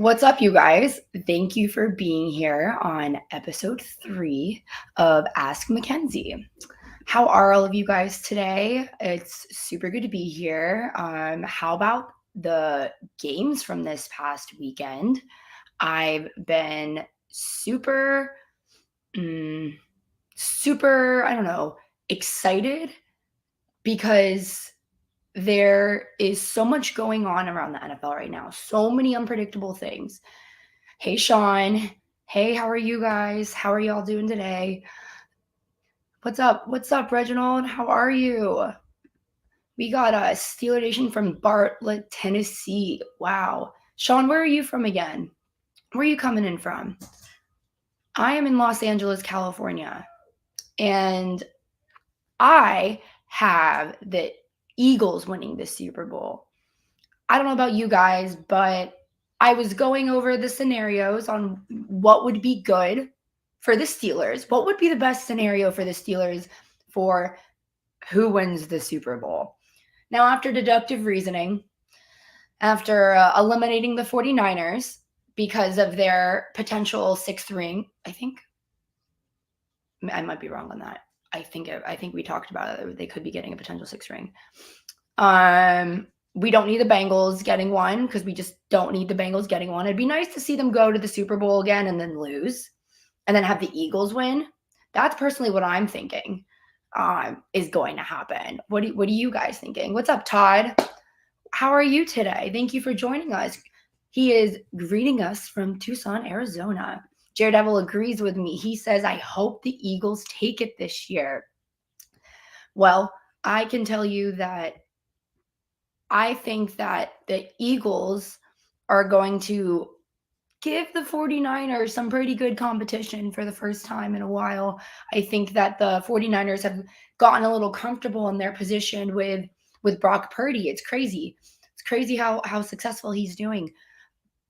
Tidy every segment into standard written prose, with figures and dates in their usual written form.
What's up, you guys? Thank you for being here on episode 3 of Ask Mackenzie. How are all of you guys today? It's super good to be here. How about the games from this past weekend? I've been super, super, I don't know, excited because there is so much going on around the NFL right now. So many unpredictable things. Hey, Sean. Hey, how are you guys? How are y'all doing today? What's up? What's up, Reginald? How are you? We got a Steeler Nation from Bartlett, Tennessee. Wow. Sean, where are you from again? Where are you coming in from? I am in Los Angeles, California. And I have the Eagles winning the Super Bowl. I don't know about you guys, but I was going over the scenarios on what would be good for the Steelers. What would be the best scenario for the Steelers for who wins the Super Bowl? Now, after deductive reasoning, after eliminating the 49ers because of their potential sixth ring, I think I might be wrong on that. I think we talked about it. They could be getting a potential sixth ring. We don't need the Bengals getting one because we just don't need the Bengals getting one. It'd be nice to see them go to the Super Bowl again and then lose and then have the Eagles win. That's personally what I'm thinking is going to happen. What are you guys thinking? What's up, Todd? How are you today? Thank you for joining us. He is greeting us from Tucson, Arizona. Jared Devil agrees with me. He says, I hope the Eagles take it this year. Well, I can tell you that I think that the Eagles are going to give the 49ers some pretty good competition for the first time in a while. I think that the 49ers have gotten a little comfortable in their position with Brock Purdy. It's crazy. It's crazy how successful he's doing.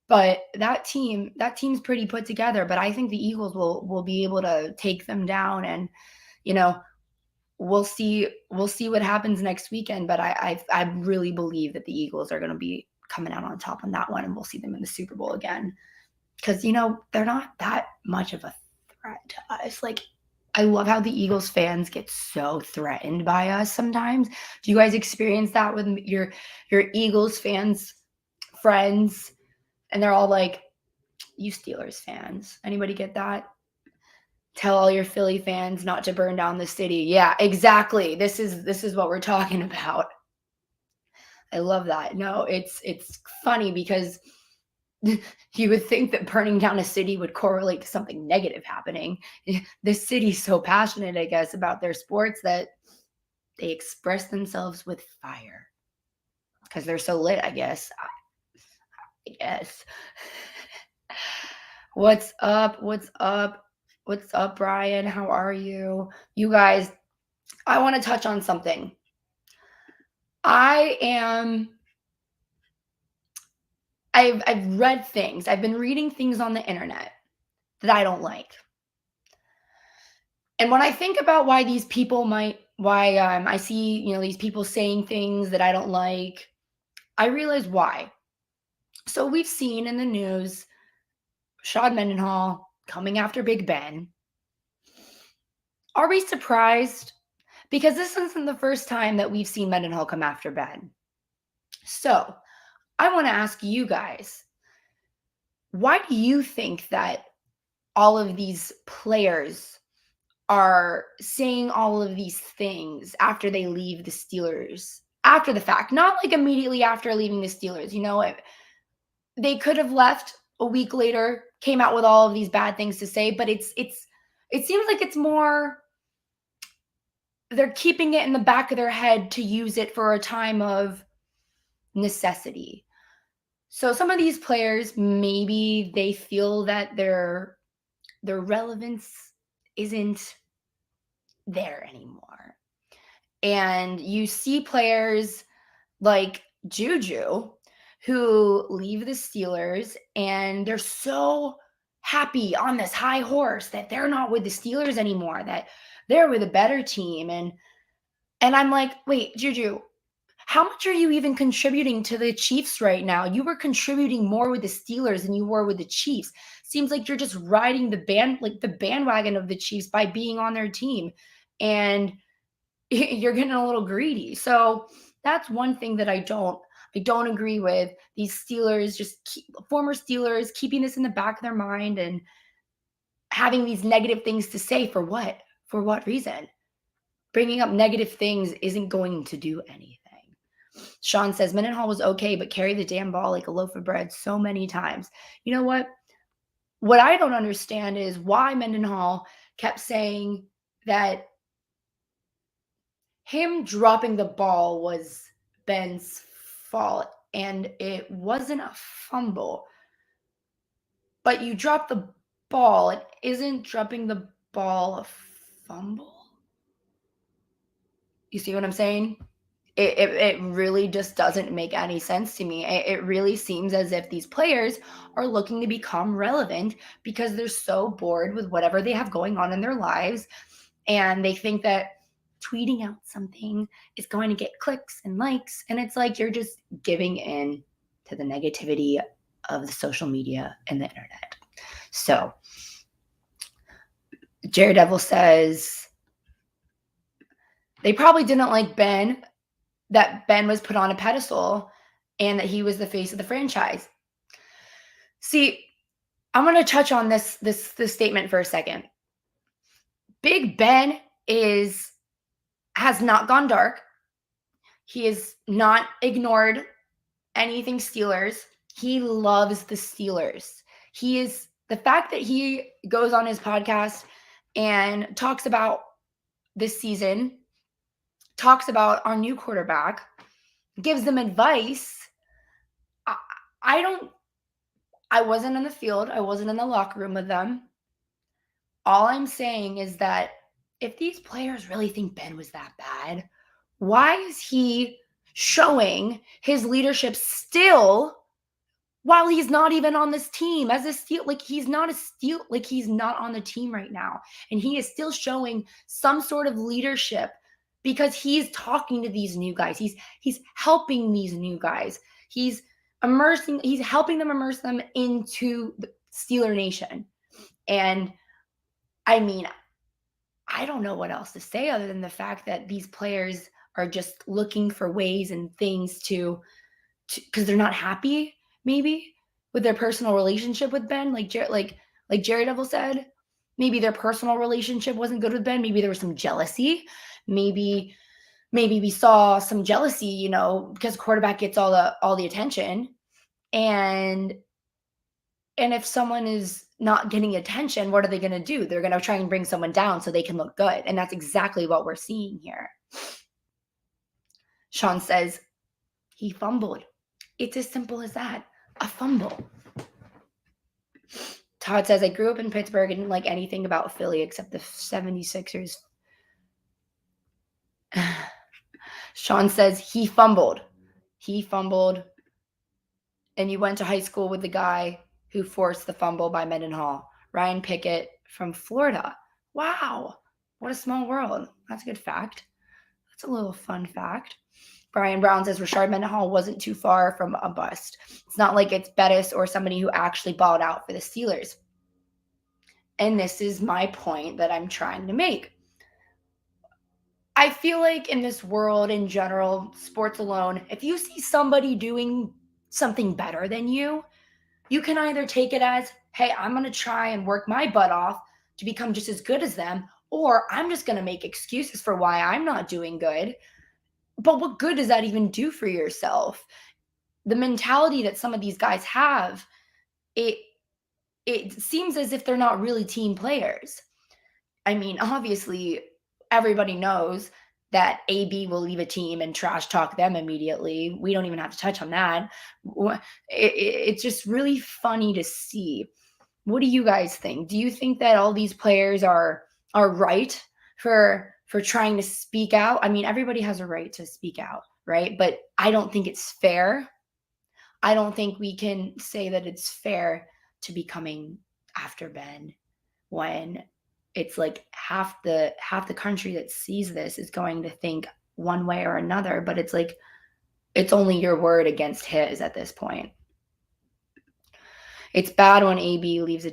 But that team's pretty put together, but I think the Eagles will be able to take them down, and we'll see what happens next weekend, but I really believe that the Eagles are going to be coming out on top on that one, and we'll see them in the Super Bowl again because they're not that much of a threat to us. Like, I love how the Eagles fans get so threatened by us sometimes. Do you guys experience that with your Eagles fans friends? And they're all like, you Steelers fans. Anybody get that? Tell all your Philly fans not to burn down the city. Yeah, exactly. This is what we're talking about. I love that. No, it's funny because you would think that burning down a city would correlate to something negative happening. This city's so passionate, I guess, about their sports that they express themselves with fire because they're so lit, I guess. What's up? What's up? What's up, Brian? How are you? You guys, I want to touch on something. I've read things. I've been reading things on the internet that I don't like. And when I think about why these people I see, these people saying things that I don't like, I realize why. So we've seen in the news Sean Mendenhall coming after Big Ben. Are we surprised? Because this isn't the first time that we've seen Mendenhall come after Ben. So I want to ask you guys, why do you think that all of these players are saying all of these things after they leave the Steelers, after the fact, not like immediately after leaving the Steelers? They could have left a week later, came out with all of these bad things to say, but it seems like it's more they're keeping it in the back of their head to use it for a time of necessity. So some of these players, maybe they feel that their relevance isn't there anymore. And you see players like Juju who leave the Steelers and they're so happy on this high horse that they're not with the Steelers anymore, that they're with a better team. And I'm like, wait, Juju, How much are you even contributing to the Chiefs right now? You were contributing more with the Steelers than you were with the Chiefs. Seems like you're just riding the bandwagon of the Chiefs by being on their team, and you're getting a little greedy. So that's one thing that I don't agree with. These Steelers, former Steelers, keeping this in the back of their mind and having these negative things to say for what? For what reason? Bringing up negative things isn't going to do anything. Sean says Mendenhall was okay, but carried the damn ball like a loaf of bread so many times. You know what? What I don't understand is why Mendenhall kept saying that him dropping the ball was Ben's fault, and it wasn't a fumble. But you drop the ball, it isn't dropping the ball a fumble? You see what I'm saying? It really just doesn't make any sense to me. It really seems as if these players are looking to become relevant because they're so bored with whatever they have going on in their lives, and they think that tweeting out something is going to get clicks and likes, and it's like you're just giving in to the negativity of the social media and the internet. So Jared Devil says they probably didn't like Ben, that Ben was put on a pedestal and that he was the face of the franchise. See, I'm going to touch on this statement for a second. Big Ben has not gone dark. He has not ignored anything Steelers. He loves the Steelers. The fact that he goes on his podcast and talks about this season, talks about our new quarterback, gives them advice. I wasn't in the field. I wasn't in the locker room with them. All I'm saying is that if these players really think Ben was that bad, why is he showing his leadership still while he's not even on this team as a Steel? Like he's not on the team right now. And he is still showing some sort of leadership because he's talking to these new guys. He's helping these new guys. He's helping them immerse them into the Steeler Nation. And I mean, I don't know what else to say other than the fact that these players are just looking for ways and things to because they're not happy maybe with their personal relationship with Ben, like Jared Devil said. Maybe their personal relationship wasn't good with Ben. Maybe there was some jealousy. Maybe we saw some jealousy, because quarterback gets all the attention. And if someone is not getting attention, what are they going to do? They're going to try and bring someone down so they can look good. And that's exactly what we're seeing here. Sean says he fumbled. It's as simple as that. A fumble. Todd says, I grew up in Pittsburgh and didn't like anything about Philly except the 76ers. Sean says he fumbled. He fumbled. And you went to high school with the guy who forced the fumble by Mendenhall, Ryan Pickett from Florida. Wow. What a small world. That's a good fact. That's a little fun fact. Brian Brown says Rashard Mendenhall wasn't too far from a bust. It's not like it's Bettis or somebody who actually balled out for the Steelers. And this is my point that I'm trying to make. I feel like in this world in general, sports alone, if you see somebody doing something better than you can either take it as, hey, I'm going to try and work my butt off to become just as good as them, or I'm just going to make excuses for why I'm not doing good. But what good does that even do for yourself? The mentality that some of these guys have, it seems as if they're not really team players. I mean, obviously, everybody knows that AB will leave a team and trash talk them immediately. We don't even have to touch on that. It's just really funny to see. What do you guys think? Do you think that all these players are right for trying to speak out? I mean, everybody has a right to speak out, right? But I don't think it's fair. I don't think we can say that it's fair to be coming after Ben when it's like half the country that sees this is going to think one way or another. But it's like, It's only your word against his at this point. It's bad when AB leaves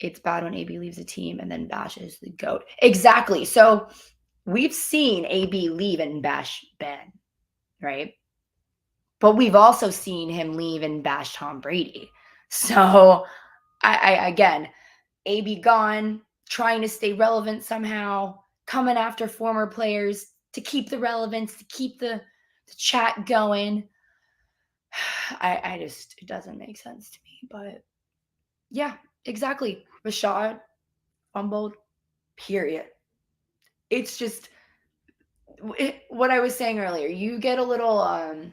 it's bad when AB leaves a team and then bashes the GOAT. Exactly. So we've seen AB leave and bash Ben, right? But we've also seen him leave and bash Tom Brady. So I again, AB gone, trying to stay relevant somehow, coming after former players to keep the relevance, to keep the chat going. I just, it doesn't make sense to me. But yeah, exactly. Rashad fumbled, period. It's just what I was saying earlier. You get a little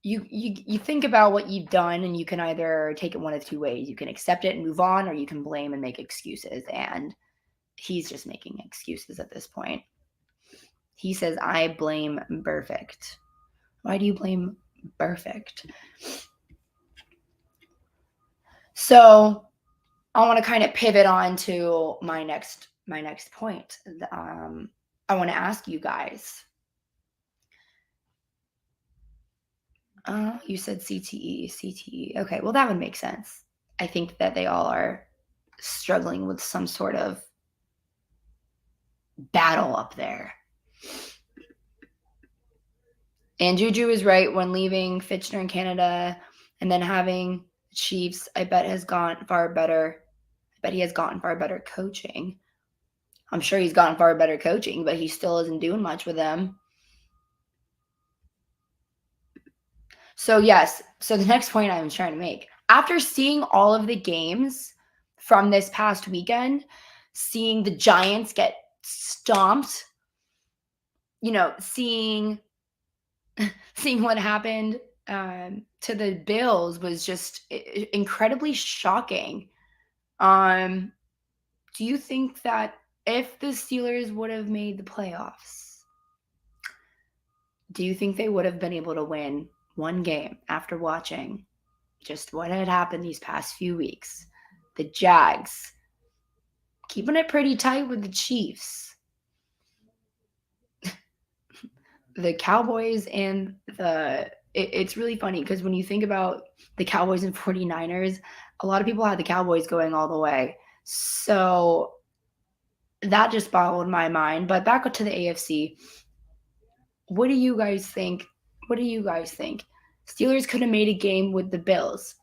you think about what you've done, and you can either take it one of two ways. You can accept it and move on, or you can blame and make excuses. And he's just making excuses at this point. He says, I blame Perfect. Why do you blame Perfect? So I want to kind of pivot on to my next point. I want to ask you guys. You said CTE. Okay, well, that would make sense. I think that they all are struggling with some sort of battle up there. And Juju is right. When leaving Fitchner in Canada and then having the Chiefs, I bet has gone far better. I bet he has gotten far better coaching. I'm sure he's gotten far better coaching, but he still isn't doing much with them. So yes, so the next point I'm trying to make, after seeing all of the games from this past weekend, seeing the Giants get stomped, seeing what happened to the Bills was just incredibly shocking. Do you think that if the Steelers would have made the playoffs, do you think they would have been able to win one game after watching just what had happened these past few weeks? The Jags keeping it pretty tight with the Chiefs. The Cowboys and it's really funny because when you think about the Cowboys and 49ers, a lot of people had the Cowboys going all the way. So that just boggled my mind. But back up to the AFC. What do you guys think? Steelers could have made a game with the Bills.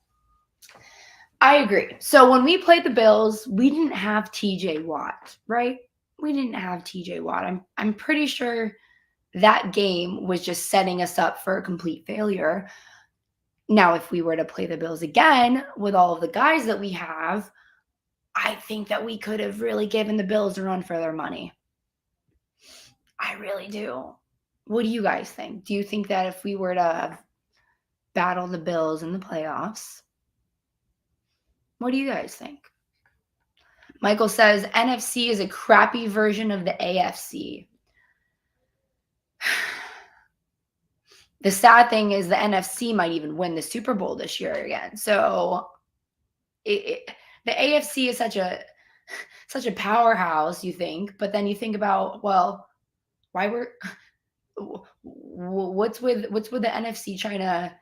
I agree. So when we played the Bills, we didn't have TJ Watt, right? We didn't have TJ Watt. I'm pretty sure that game was just setting us up for a complete failure. Now, if we were to play the Bills again with all of the guys that we have, I think that we could have really given the Bills a run for their money. I really do. What do you guys think? Do you think that if we were to battle the Bills in the playoffs, what do you guys think? Michael says NFC is a crappy version of the AFC. The sad thing is the NFC might even win the Super Bowl this year again. So the AFC is such a powerhouse, you think, but then you think about, well, what's with the NFC trying to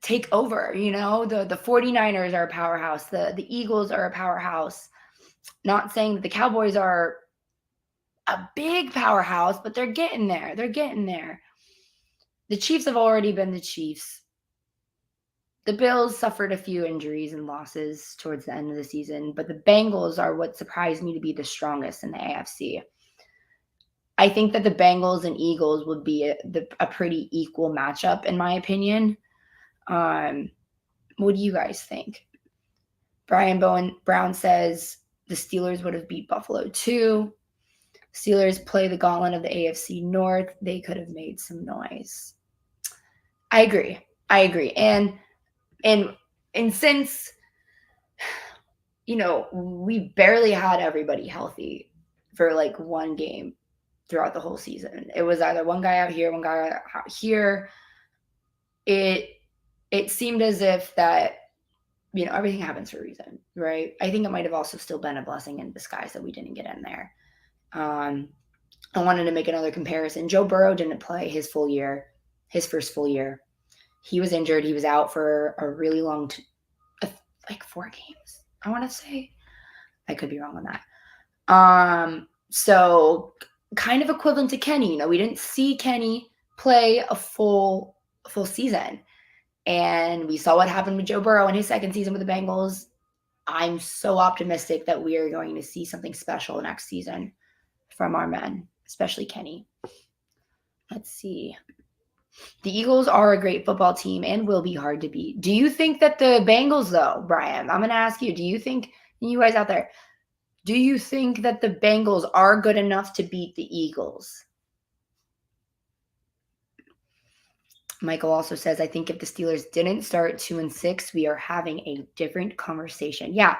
take over? The 49ers are a powerhouse, the Eagles are a powerhouse. Not saying that the Cowboys are a big powerhouse, but they're getting there. The Chiefs have already been the Chiefs. The Bills suffered a few injuries and losses towards the end of the season, but the Bengals are what surprised me to be the strongest in the AFC. I think that the Bengals and Eagles would be a pretty equal matchup, in my opinion. What do you guys think? Brian Brown says the Steelers would have beat Buffalo too. Steelers play the gauntlet of the AFC North. They could have made some noise. I agree. And since, we barely had everybody healthy for like one game throughout the whole season. It was either one guy out here, one guy out here. It seemed as if that, everything happens for a reason, right? I think it might have also still been a blessing in disguise that we didn't get in there. I wanted to make another comparison. Joe Burrow didn't play his first full year. He was injured. He was out for a really long like 4 games, I want to say. I could be wrong on that. So kind of equivalent to Kenny. We didn't see Kenny play a full season. And we saw what happened with Joe Burrow in his second season with the Bengals. I'm so optimistic that we are going to see something special next season from our men, especially Kenny. Let's see. The Eagles are a great football team and will be hard to beat. Do you think that the Bengals, though, Brian, I'm going to ask you, do you think, you guys out there, do you think that the Bengals are good enough to beat the Eagles? Michael also says, I think if the Steelers didn't start 2-6, we are having a different conversation. Yeah,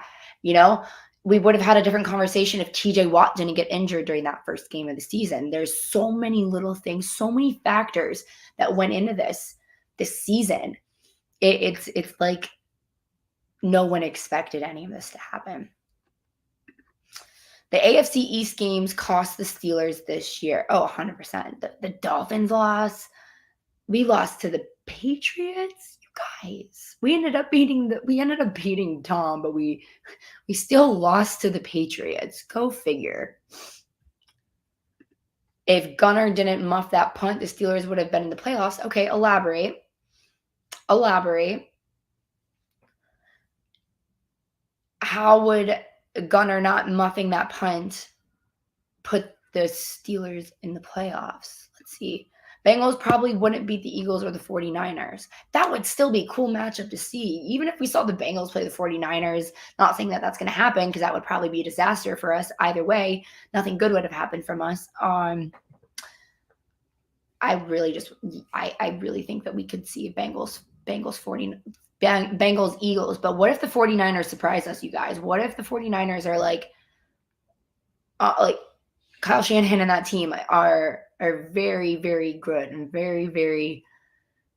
we would have had a different conversation if TJ Watt didn't get injured during that first game of the season. There's so many little things, so many factors that went into this season. It's like no one expected any of this to happen. The AFC East games cost the Steelers this year. Oh, 100%. The Dolphins lost. We lost to the Patriots, you guys. We ended up beating Tom, but we still lost to the Patriots. Go figure. If Gunnar didn't muff that punt, the Steelers would have been in the playoffs. Okay, elaborate. How would Gunnar not muffing that punt put the Steelers in the playoffs? Let's see. Bengals probably wouldn't beat the Eagles or the 49ers. That would still be a cool matchup to see. Even if we saw the Bengals play the 49ers, not saying that that's going to happen because that would probably be a disaster for us. Either way, nothing good would have happened from us. I really think that we could see Bengals Eagles. But what if the 49ers surprise us, you guys? What if the 49ers are like Kyle Shanahan and that team are very, very good and very, very,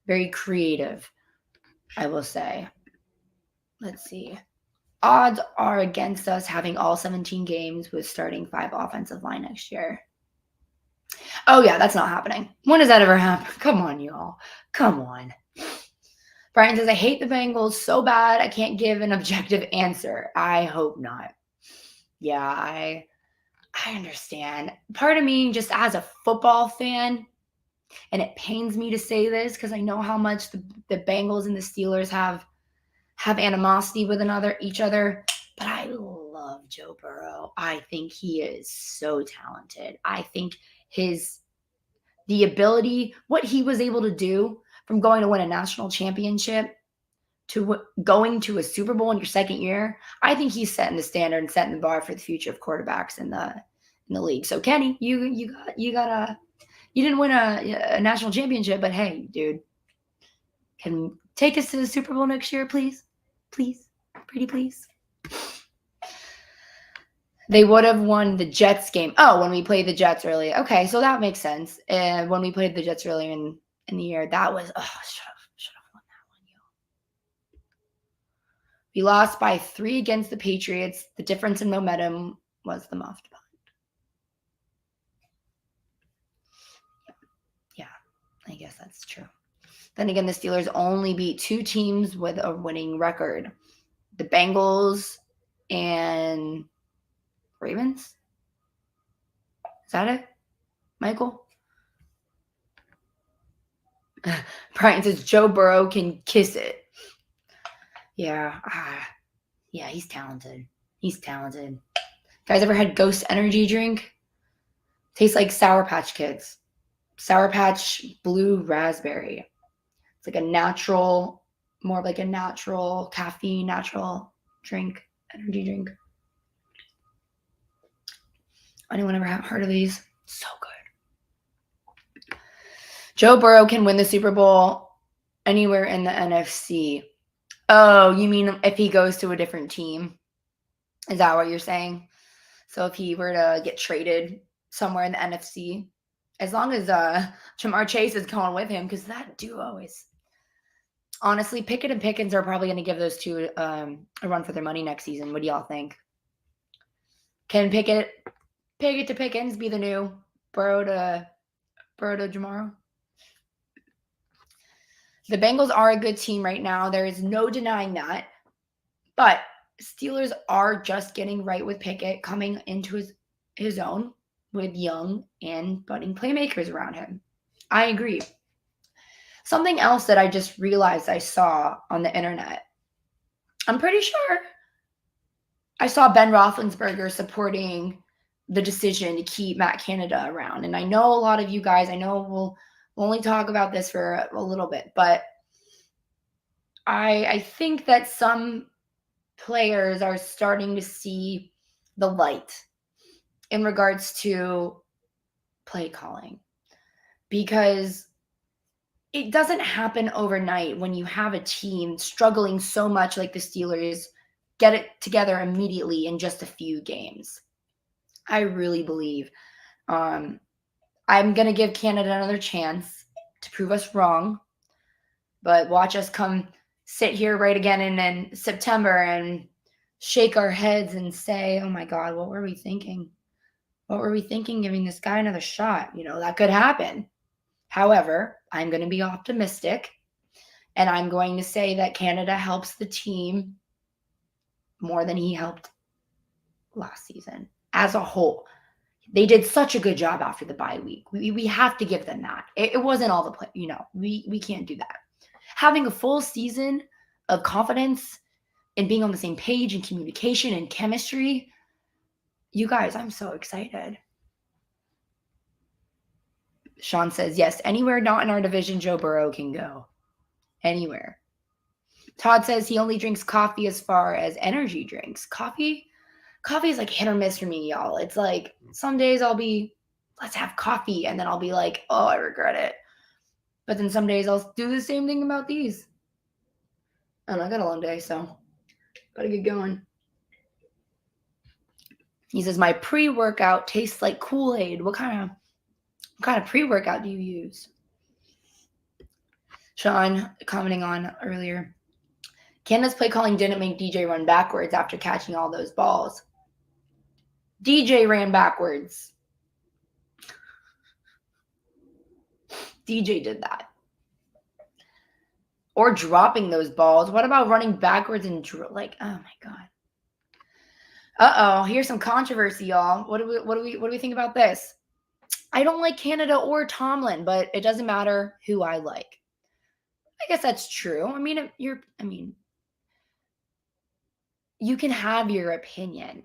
very creative, I will say. Let's see. Odds are against us having all 17 games with starting 5 offensive line next year. Oh, yeah, that's not happening. When does that ever happen? Come on, y'all. Come on. Brian says, I hate the Bengals so bad I can't give an objective answer. I hope not. Yeah, I understand. Part of me, just as a football fan, and it pains me to say this because I know how much the Bengals and the Steelers have animosity with each other, but I love Joe Burrow. I think he is so talented. I think the ability, what he was able to do from going to win a national championship to going to a Super Bowl in your second year, I think he's setting the standard and setting the bar for the future of quarterbacks in the league. So Kenny, you didn't win a national championship, but hey, dude, can take us to the Super Bowl next year, please? Please. Pretty please. They would have won the Jets game. Oh, when we played the Jets earlier. Okay, so that makes sense. And when we played the Jets earlier in the year, that was, should have won that one, yo. We lost by 3 against the Patriots. The difference in momentum was the muffed punt. Yeah, I guess that's true. Then again, the Steelers only beat 2 teams with a winning record. The Bengals and Ravens? Is that it, Michael? Brian says Joe Burrow can kiss it. Yeah. Yeah, he's talented. He's talented. Guys ever had Ghost energy drink? Tastes like Sour Patch Kids. Sour Patch Blue Raspberry. It's like more of like a natural caffeine, natural drink, energy drink. Anyone ever heard of these? So good. Joe Burrow can win the Super Bowl anywhere in the NFC. Oh, you mean if he goes to a different team? Is that what you're saying? So if he were to get traded somewhere in the NFC, as long as Jamar Chase is going with him, because that duo is... Honestly, Pickett and Pickens are probably going to give those two a run for their money next season. What do y'all think? Can Pickett to Pickens be the new Burrow to Jamaro. The Bengals are a good team right now. There is no denying that. But Steelers are just getting right with Pickett coming into his own with young and budding playmakers around him. I agree. Something else that I just realized I saw on the internet. I'm pretty sure I saw Ben Roethlisberger supporting the decision to keep Matt Canada around. And I know a lot of you guys, I know we'll only talk about this for a little bit, but I think that some players are starting to see the light in regards to play calling, because it doesn't happen overnight when you have a team struggling so much like the Steelers get it together immediately in just a few games. I really believe I'm going to give Canada another chance to prove us wrong, but watch us come sit here right again in September and shake our heads and say, oh my God, what were we thinking? What were we thinking giving this guy another shot? That could happen. However, I'm going to be optimistic, and I'm going to say that Canada helps the team more than he helped last season as a whole. They did such a good job after the bye week. We have to give them that. It wasn't all the play. We can't do that. Having a full season of confidence and being on the same page and communication and chemistry, you guys, I'm so excited. Sean says, yes, anywhere not in our division, Joe Burrow can go. Anywhere. Todd says he only drinks coffee as far as energy drinks. Coffee is like hit or miss for me, y'all. It's like some days I'll be, let's have coffee, and then I'll be like, oh, I regret it. But then some days I'll do the same thing about these. I got a long day, so gotta get going. He says, my pre-workout tastes like Kool-Aid. What kind of pre-workout do you use? Sean commenting on earlier. Canada's play calling didn't make DJ run backwards after catching all those balls. DJ ran backwards. DJ did that. Or dropping those balls. What about running backwards and oh my God. Uh-oh, here's some controversy, y'all. What do we think about this? I don't like Canada or Tomlin, but it doesn't matter who I like. I guess that's true. I mean, you can have your opinion.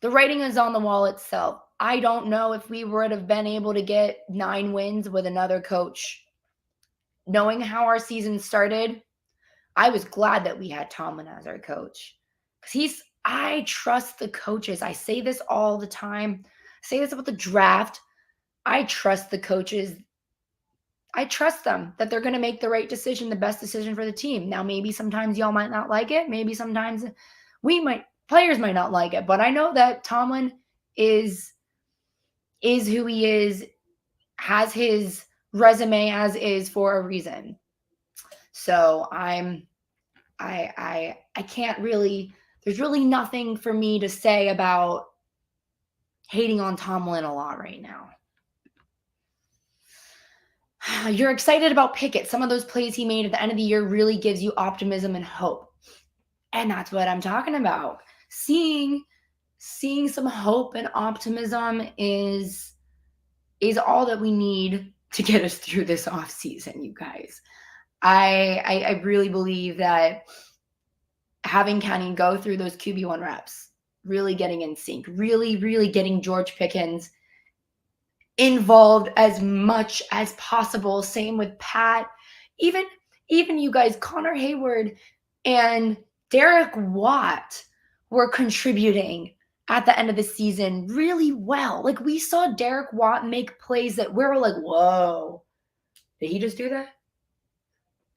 The writing is on the wall itself. I don't know if we would have been able to get 9 wins with another coach. Knowing how our season started, I was glad that we had Tomlin as our coach. Because I trust the coaches. I say this all the time. I say this about the draft. I trust the coaches. I trust them that they're going to make the right decision, the best decision for the team. Now, maybe sometimes y'all might not like it. Maybe sometimes players might not like it. But I know that Tomlin is who he is, has his resume as is for a reason. So I can't really, there's really nothing for me to say about hating on Tomlin a lot right now. You're excited about Pickett. Some of those plays he made at the end of the year really gives you optimism and hope. And that's what I'm talking about. Seeing some hope and optimism is all that we need to get us through this off season, you guys. I really believe that having Kenny go through those QB1 reps, really getting in sync, really, really getting George Pickens involved as much as possible. Same with Pat. Even you guys, Connor Hayward and Derek Watt were contributing at the end of the season really well. Like, we saw Derek Watt make plays that we were like, whoa, did he just do that?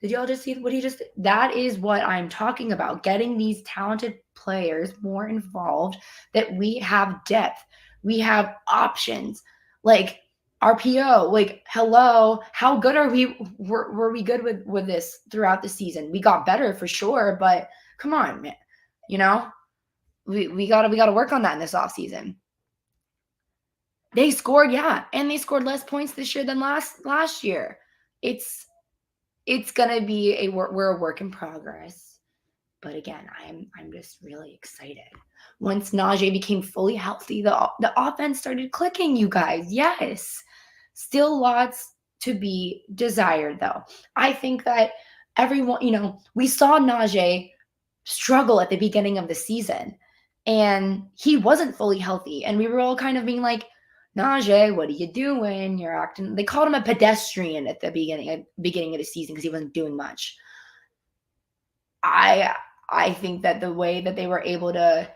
Did y'all just see what he just did? That is what I'm talking about. Getting these talented players more involved, that we have depth. We have options. Like RPO, like, hello, how good are we? Were we good with this throughout the season? We got better for sure, but come on, man. We gotta work on that in this offseason. They scored, yeah, and they scored less points this year than last year. It's gonna be we're a work in progress. But again, I'm just really excited. Once Najee became fully healthy, the offense started clicking, you guys. Yes. Still lots to be desired, though. I think that everyone, we saw Najee struggle at the beginning of the season, and he wasn't fully healthy. And we were all kind of being like, Najee, what are you doing? You're acting. They called him a pedestrian at the beginning of the season because he wasn't doing much. I think that the way that they were able to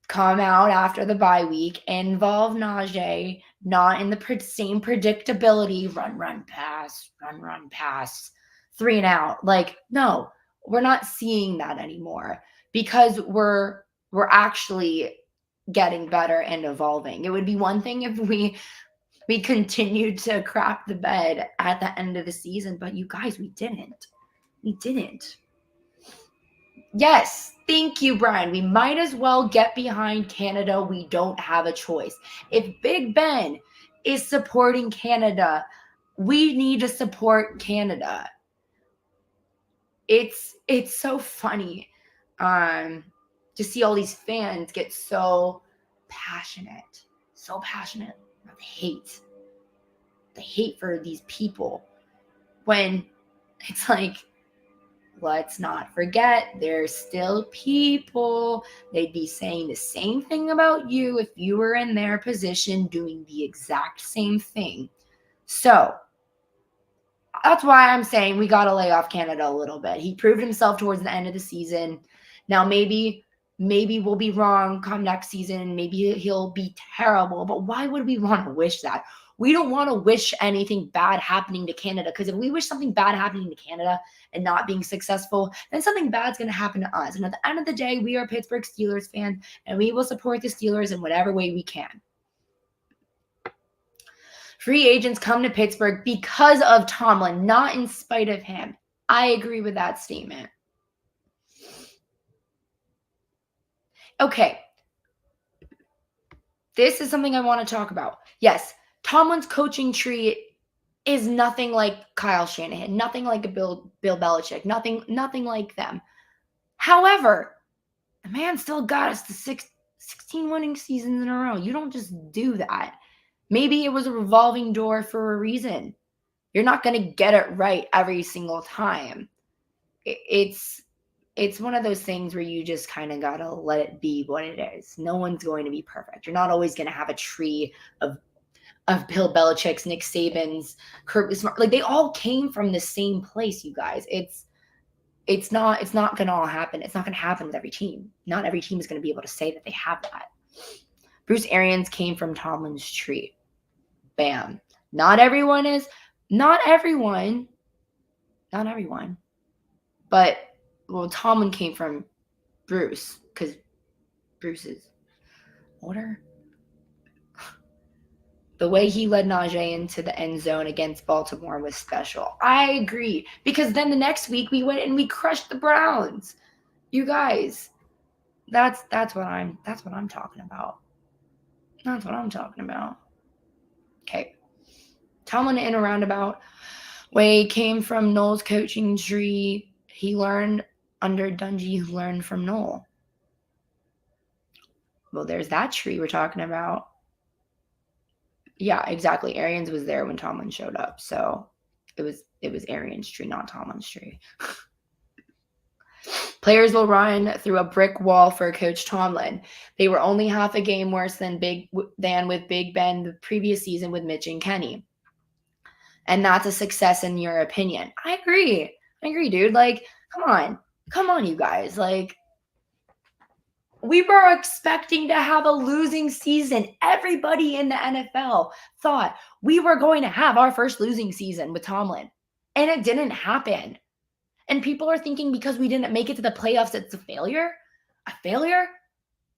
come out after the bye week, involve Najee, not in the same predictability, run, pass, 3 and out. Like, no, we're not seeing that anymore because we're actually getting better and evolving. It would be one thing if we continued to crap the bed at the end of the season, but you guys, we didn't. We didn't. Yes, thank you, Brian. We might as well get behind Canada. We don't have a choice. If Big Ben is supporting Canada, we need to support Canada. It's so funny to see all these fans get so passionate about the hate for these people, when it's like, let's not forget, there's still people. They'd be saying the same thing about you if you were in their position doing the exact same thing. So that's why I'm saying we got to lay off Canada a little bit. He proved himself towards the end of the season. Now, maybe we'll be wrong come next season. Maybe he'll be terrible. But why would we want to wish that? We don't want to wish anything bad happening to Canada, because if we wish something bad happening to Canada and not being successful, then something bad's going to happen to us. And at the end of the day, we are Pittsburgh Steelers fans, and we will support the Steelers in whatever way we can. Free agents come to Pittsburgh because of Tomlin, not in spite of him. I agree with that statement. Okay. This is something I want to talk about. Yes, Tomlin's coaching tree is nothing like Kyle Shanahan, nothing like a Bill Belichick, nothing like them. However, the man still got us to 16 winning seasons in a row. You don't just do that. Maybe it was a revolving door for a reason. You're not going to get it right every single time. It's one of those things where you just kind of got to let it be what it is. No one's going to be perfect. You're not always going to have a tree of Bill Belichick's, Nick Saban's, Kirby Smart. Like, they all came from the same place, you guys. It's not going to all happen. It's not going to happen with every team. Not every team is going to be able to say that they have that. Bruce Arians came from Tomlin's tree. Bam. Not everyone. But, well, Tomlin came from Bruce, because Bruce is older. The way he led Najee into the end zone against Baltimore was special. I agree. Because then the next week we went and we crushed the Browns. You guys, that's what I'm talking about. That's what I'm talking about. Okay. Tomlin, in a roundabout way, came from Noel's coaching tree. He learned under Dungy, who learned from Noel. Well, there's that tree we're talking about. Yeah, exactly. Arians was there when Tomlin showed up. So it was Arians' tree, not Tomlin's tree. Players will run through a brick wall for Coach Tomlin. They were only half a game worse than with Big Ben the previous season with Mitch and Kenny. And that's a success in your opinion. I agree, dude. Like, come on, you guys. Like, we were expecting to have a losing season. Everybody in the NFL thought we were going to have our first losing season with Tomlin, and it didn't happen. And people are thinking because we didn't make it to the playoffs, it's a failure? A failure?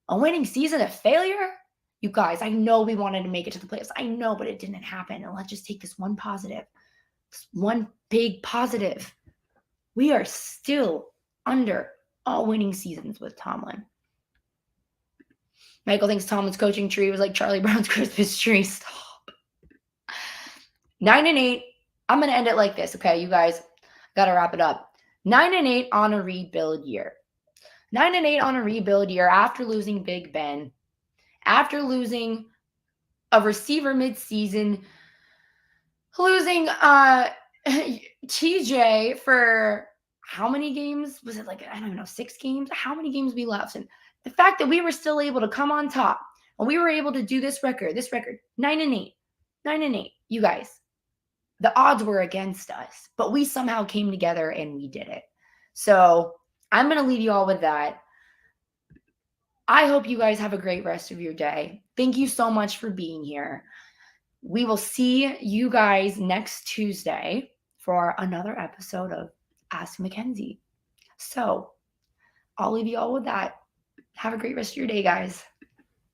A winning season, a failure? You guys, I know we wanted to make it to the playoffs. I know, but it didn't happen. And let's just take this one positive. This one big positive. We are still under all winning seasons with Tomlin. Michael thinks Tomlin's coaching tree was like Charlie Brown's Christmas tree. Stop. 9-8. I'm going to end it like this. Okay, you guys got to wrap it up. 9-8 on a rebuild year. 9-8 on a rebuild year after losing Big Ben, after losing a receiver mid-season, losing TJ for how many games? Was it like, I don't even know, 6 games? How many games we left? And the fact that we were still able to come on top and we were able to do this record, 9-8, 9-8, you guys, the odds were against us, but we somehow came together and we did it. So I'm going to leave you all with that. I hope you guys have a great rest of your day. Thank you so much for being here. We will see you guys next Tuesday for another episode of Ask MAKENZIE. So I'll leave you all with that. Have a great rest of your day, guys.